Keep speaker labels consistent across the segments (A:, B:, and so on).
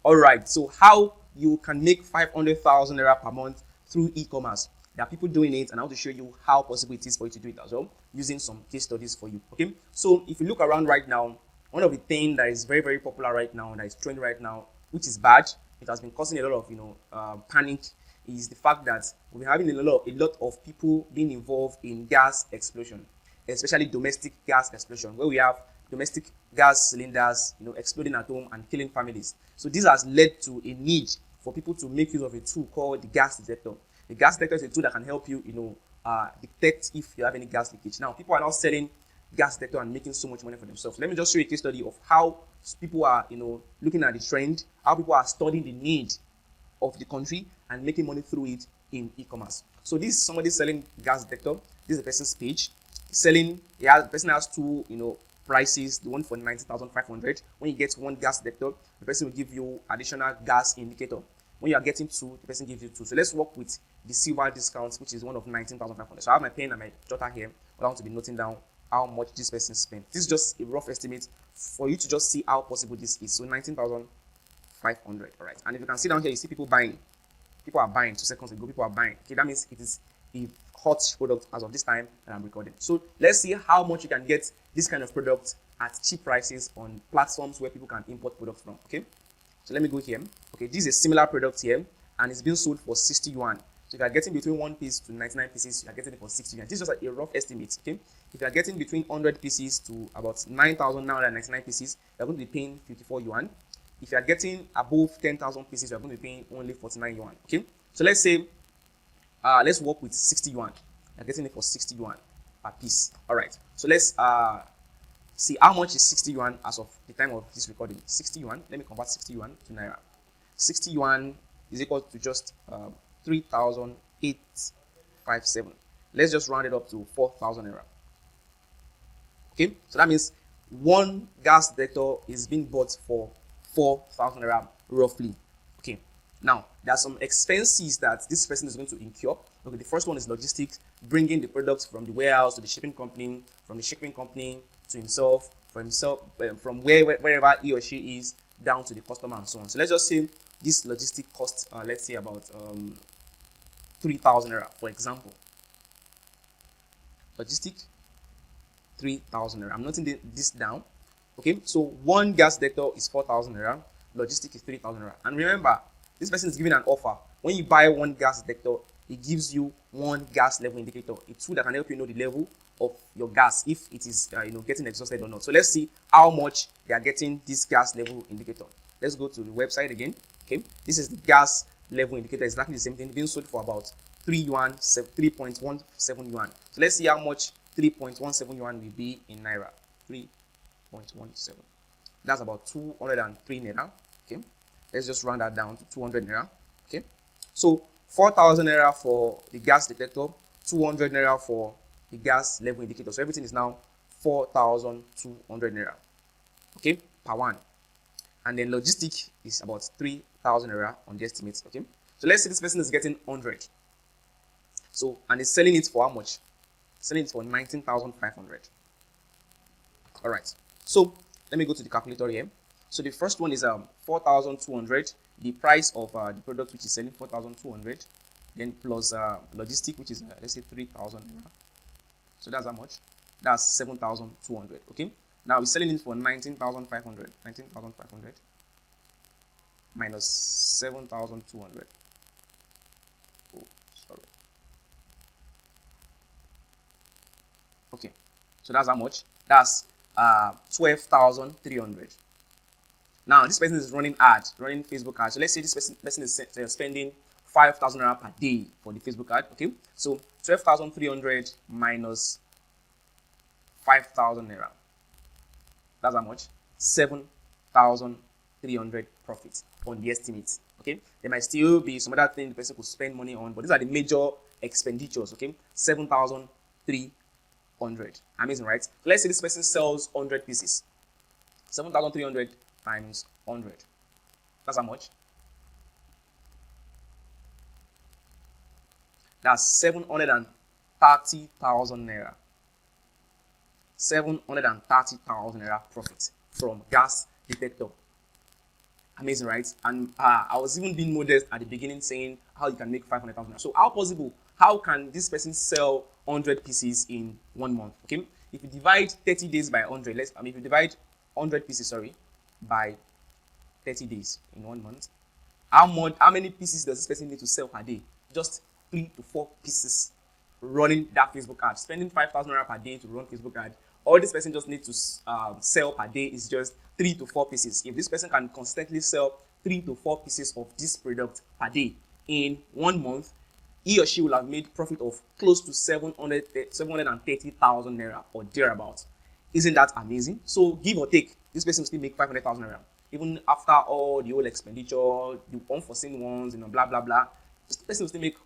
A: All right, so how you can make 500,000 naira per month through e-commerce. There are people doing it, and I want to show you how possible it is for you to do it as well, using some case studies for you. Okay, so if you look around right now, one of the things that is very, very popular right now, that is trending right now, which is bad, it has been causing a lot of panic, is the fact that we're having a lot of people being involved in gas explosion, especially domestic gas explosion, where we have domestic gas cylinders, exploding at home and killing families. So this has led to a need for people to make use of a tool called the gas detector. The gas detector is a tool that can help you, detect if you have any gas leakage. Now, people are now selling gas detector and making so much money for themselves. Let me just show you a case study of how people are, looking at the trend, how people are studying the need of the country and making money through it in e-commerce. So this is somebody selling gas detector. This is a person's page. The person has two, prices. The one for 19,500. When you get one gas detector, the person will give you additional gas indicator. When you are getting two, the person gives you two. So let's work with the silver discount, which is one of 19,500. So I have my pen and my jotter here. I want to be noting down how much this person spent. This is just a rough estimate for you to just see how possible this is. So 19,500. All right. And if you can see down here, you see people buying. People are buying 2 seconds ago. People are buying. Okay, that means it is a hot product as of this time that I'm recording. So let's see how much you can get this kind of product at cheap prices on platforms where people can import products from. Okay, so let me go here. Okay, this is a similar product here, and it's being sold for 60 yuan. So if you are getting between 1 piece to 99 pieces, you are getting it for 60 yuan. This is just a rough estimate. Okay, if you are getting between 100 pieces to about 9,999 pieces, you are going to be paying 54 yuan. If you are getting above 10,000 pieces, you are going to be paying only 49 yuan. Okay, so let's say let's work with 60 yuan. You're getting it for 60 yuan per piece. All right, so let's see how much is 60 yuan as of the time of this recording. 60 yuan, let me convert 60 yuan to naira. 60 yuan is equal to just 3,857. Let's just round it up to 4,000 naira. Okay, so that means one gas detector is being bought for 4,000 naira roughly. Okay, now there are some expenses that this person is going to incur. Okay, the first one is logistics, bringing the products from the warehouse to the shipping company, from the shipping company to himself, from wherever he or she is down to the customer and so on. So let's just say this logistic costs, let's say about 3,000 naira, for example. Logistic 3,000 naira. I'm noting this down. Okay, so one gas detector is 4,000 naira. Logistic is 3,000 naira. And remember, this person is giving an offer. When you buy one gas detector, it gives you one gas level indicator, a tool that can help you know the level of your gas, if it is getting exhausted or not. So let's see how much they are getting this gas level indicator. Let's go to the website again. Okay, this is the gas level indicator, exactly the same thing, being sold for about 3.17 yuan. So let's see how much 3.17 yuan will be in naira. 3.17. That's about 203 naira. Okay, let's just round that down to 200 naira. Okay, so 4,000 naira for the gas detector, 200 naira for the gas level indicator. So everything is now 4,200 naira. Okay, per one. And then logistic is about 3,000 naira on the estimates. Okay, so let's say this person is getting 100. So, and is selling it for how much? Selling it for 19,500. All right. So let me go to the calculator here. So the first one is 4,200. The price of the product which is selling 4,200. Then plus logistic, which is let's say 3,000 naira. So that's how much? That's 7,200. Okay. Now we're selling it for 19,500. 19,500 minus 7,200. Oh, sorry. Okay. So that's how much? That's 12,300. Now this person is running ads, running Facebook ads. So let's say this person is spending 5,000 naira per day for the Facebook ad. Okay, so 12,300 minus 5,000 naira. That's how much? 7,300 profits on the estimates. Okay, there might still be some other thing the person could spend money on, but these are the major expenditures. Okay, 7,300. Amazing, right? So let's say this person sells 100 pieces. 7,300 times 100. That's how much? That's 730,000 naira. 730,000 naira profit from gas detector. Amazing, right? And I was even being modest at the beginning saying how you can make 500,000. So how possible? How can this person sell 100 pieces in 1 month? Okay, if you divide 30 days by 100, if you divide 100 pieces, sorry, by 30 days in 1 month, how many pieces does this person need to sell per day? Just 3 to 4 pieces running that Facebook ad. Spending 5,000 naira per day to run Facebook ad. All this person just needs to sell per day is just 3 to 4 pieces. If this person can constantly sell 3 to 4 pieces of this product per day in 1 month, he or she will have made profit of close to 730,000 naira or thereabouts. Isn't that amazing? So give or take, this person will still make 500,000 naira. Even after all the whole expenditure, the unforeseen ones, blah, blah, blah, this person will still make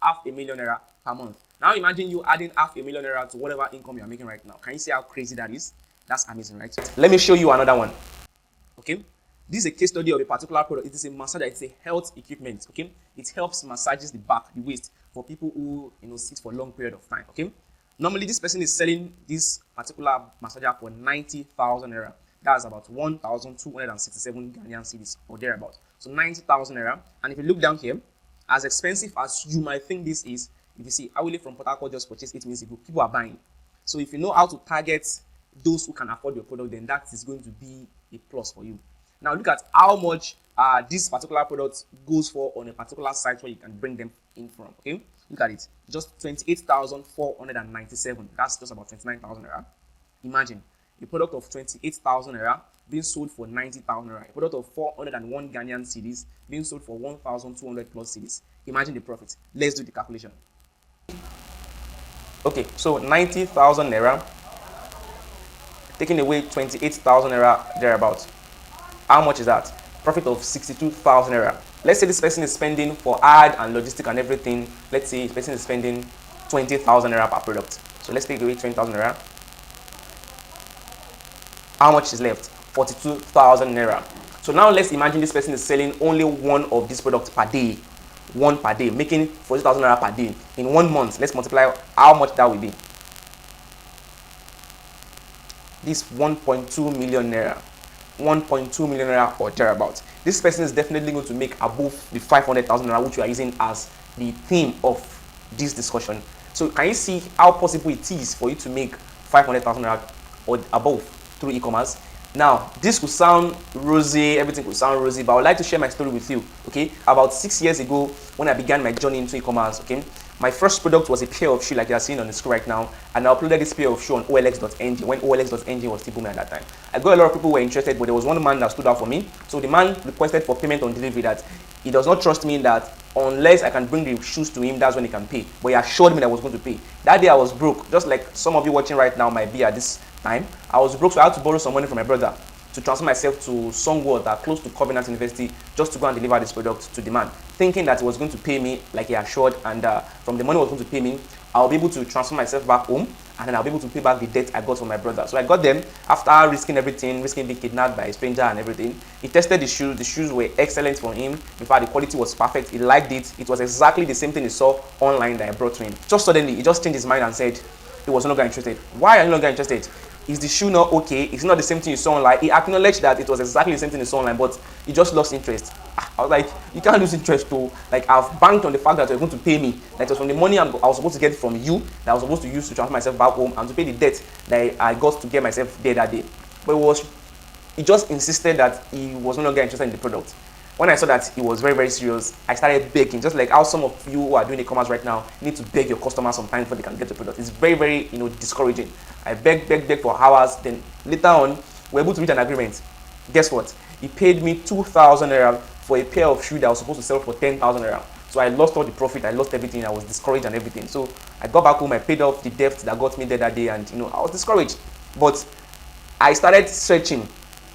A: 500,000 naira per month. Now imagine you adding 500,000 naira to whatever income you are making right now. Can you see how crazy that is? That's amazing, right? Let me show you another one. Okay, this is a case study of a particular product. It is a massager. It's a health equipment. Okay, it helps massages the back, the waist for people who sit for a long period of time. Okay, normally this person is selling this particular massager for 90,000 naira. That's about 1,267 Ghanaian cedis or thereabouts. So 90,000 naira. And if you look down here, as expensive as you might think this is, if you see Awile from Port Harcourt just purchased 8 minutes ago, people are buying. So if you know how to target those who can afford your product, then that is going to be a plus for you. Now look at how much this particular product goes for on a particular site where you can bring them in from. Okay, look at it, just 28,497. That's just about 29,000 naira. Imagine a product of 28,000 naira being sold for 90,000 naira. A product of 401 Ghanaian cedis being sold for 1,200 plus cedis. Imagine the profit. Let's do the calculation. Okay, so 90,000 naira taking away 28,000 naira thereabouts. How much is that? Profit of 62,000 naira. Let's say this person is spending for ad and logistic and everything. Let's say this person is spending 20,000 naira per product. So let's take away 20,000 naira. How much is left? 42,000 naira. So now let's imagine this person is selling only one of these products per day. One per day, making 40,000 naira per day. In 1 month, let's multiply how much that will be. This 1.2 million naira. 1.2 million naira or thereabouts. This person is definitely going to make above the 500,000 naira, which we are using as the theme of this discussion. So can you see how possible it is for you to make 500,000 naira or above through e-commerce? Now, this could sound rosy, everything could sound rosy, but I would like to share my story with you, okay? About 6 years ago, when I began my journey into e-commerce, okay? My first product was a pair of shoes like you are seeing on the screen right now, and I uploaded this pair of shoes on OLX.ng when OLX.ng was still booming at that time. I got a lot of people who were interested, but there was one man that stood out for me. So the man requested for payment on delivery, that he does not trust me, that unless I can bring the shoes to him, that's when he can pay. But he assured me that I was going to pay. That day I was broke, just like some of you watching right now might be at this time. I was broke, so I had to borrow some money from my brother to transfer myself to Songwater, close to Covenant University, just to go and deliver this product to the man, thinking that he was going to pay me like he assured, and from the money he was going to pay me, I'll be able to transfer myself back home, and then I'll be able to pay back the debt I got from my brother. So I got them after risking everything, risking being kidnapped by a stranger and everything. He tested the shoes. The shoes were excellent for him. In fact, the quality was perfect. He liked it. It was exactly the same thing he saw online that I brought to him. Just suddenly, he just changed his mind and said he was no longer interested. Why are you no longer interested? Is the shoe not okay? It's not the same thing you saw online. He acknowledged that it was exactly the same thing he saw online, but he just lost interest. I was like, you can't lose interest too. Like, I've banked on the fact that you're going to pay me. That it was from the money I was supposed to get from you that I was supposed to use to transfer myself back home and to pay the debt that I got to get myself there that day. But he just insisted that he was no longer interested in the product. When I saw that he was very, very serious, I started begging, just like how some of you who are doing e-commerce right now need to beg your customers sometimes before they can get the product. It's very, very, discouraging. I begged for hours. Then later on, we were able to reach an agreement. Guess what? He paid me 2,000 naira for a pair of shoes that I was supposed to sell for 10,000 naira. So I lost all the profit. I lost everything. I was discouraged and everything. So I got back home. I paid off the debt that got me there that day, and I was discouraged. But I started searching.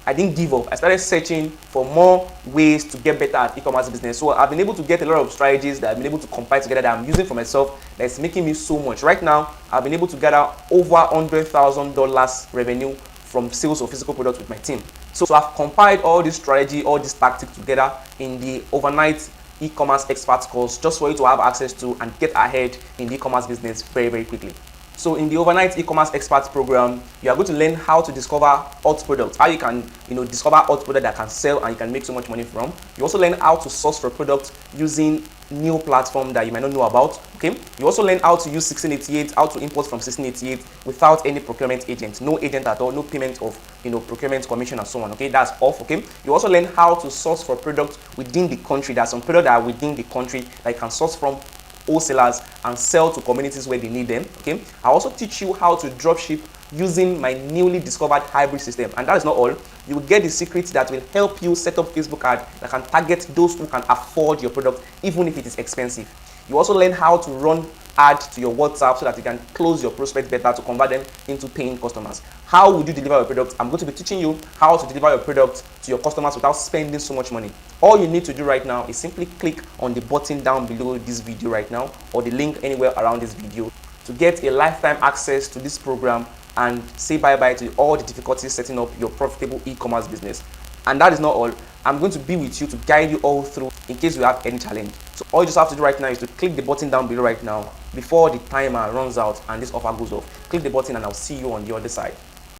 A: I didn't give up. I started searching for more ways to get better at e-commerce business. So I've been able to get a lot of strategies that I've been able to compile together that I'm using for myself, that's making me so much. Right now, I've been able to gather over $100,000 revenue from sales of physical products with my team. So I've compiled all this strategy, all this tactics together in the overnight e-commerce expert course, just for you to have access to and get ahead in the e-commerce business very, very quickly. So in the Overnight E-commerce Experts program, you are going to learn how to discover hot products, how you can, discover hot product that can sell and you can make so much money from. You also learn how to source for products using new platform that you might not know about. Okay. You also learn how to use 1688, how to import from 1688 without any procurement agent, no agent at all, no payment of procurement commission and so on. Okay, that's off. Okay. You also learn how to source for products within the country. There are some products that are within the country that you can source from wholesalers and sell to communities where they need them. Okay, I also teach you how to dropship using my newly discovered hybrid system. And that is not all. You will get the secrets that will help you set up Facebook ads that can target those who can afford your product even if it is expensive. You also learn how to run ads to your WhatsApp so that you can close your prospects better to convert them into paying customers. How would you deliver your product? I'm going to be teaching you how to deliver your product to your customers without spending so much money. All you need to do right now is simply click on the button down below this video right now, or the link anywhere around this video, to get a lifetime access to this program and say bye-bye to all the difficulties setting up your profitable e-commerce business. And that is not all. I'm going to be with you to guide you all through in case you have any challenge. So all you just have to do right now is to click the button down below right now before the timer runs out and this offer goes off. Click the button and I'll see you on the other side.